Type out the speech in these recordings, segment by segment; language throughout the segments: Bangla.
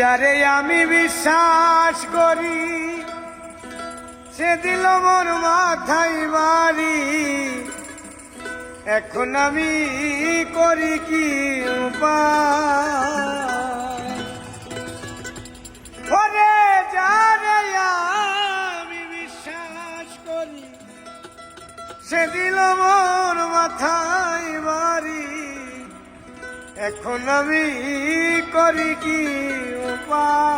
যারে আমি বিশ্বাস করি সে দিল মোর মাথায় বাড়ি। এখন আমি করি কি উপায়? ওরে যারে আমি বিশ্বাস করি সে দিল মোর মাথায় বাড়ি। এখন আমি করি কি উপায়?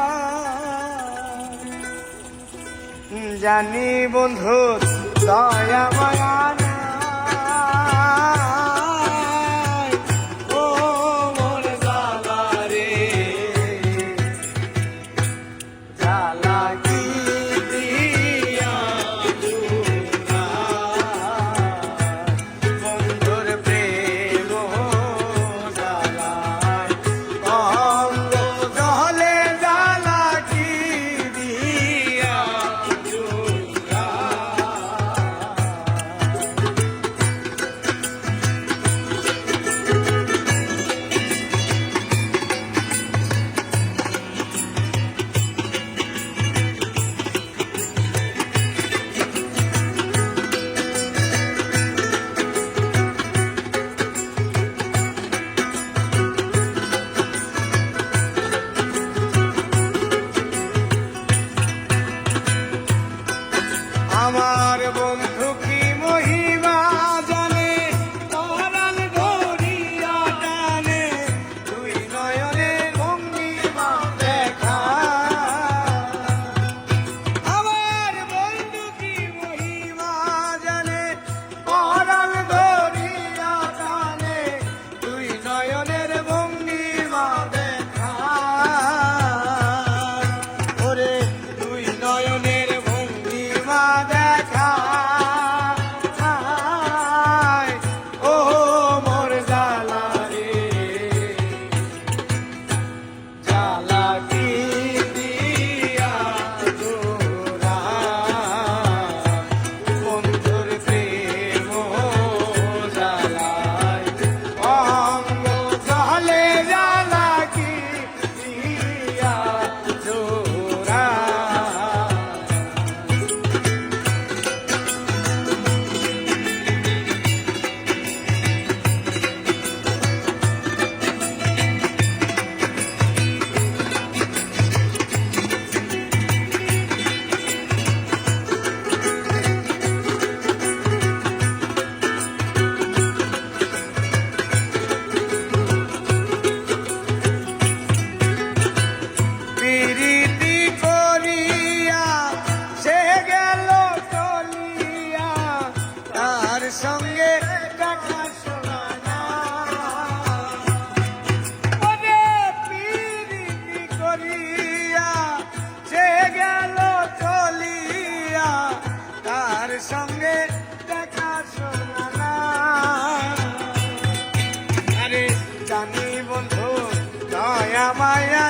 জানি বন্ধু দয়া মায়া নাই, ও মোর জালা রে, জালা কি দিয়া বন্ধুর প্রেম জালায় অঙ্গ জলে, জালা কি দিয়া আমার বন্ধু কি মহিমা জানে, পরাণ ধরিয়া টানে, দুই নয়নে ভঙ্গিমা দেখা। আমার বন্ধু কি মহিমা জানে, পরাণ ধরিয়া টানে, দুই নয়নের ভঙ্গিমা দেখা। ওরে দুই নয়নের ভঙ্গিমা দেখা, ও মোর জালা রে, জালা কি দিয়া জোড়া বন্ধুর প্রেম জালায় অঙ্গ জলে, জালা কি দিয়া জোড়া। প্রীতি করিয়া সে গেল চলিয়া, তার সঙ্গে দেখা শোনা না। ওরে প্রীতি করিয়া সে গেল চলিয়া, তার সঙ্গে দেখা শোনা না। আরে জানি বন্ধু দয়া মায়া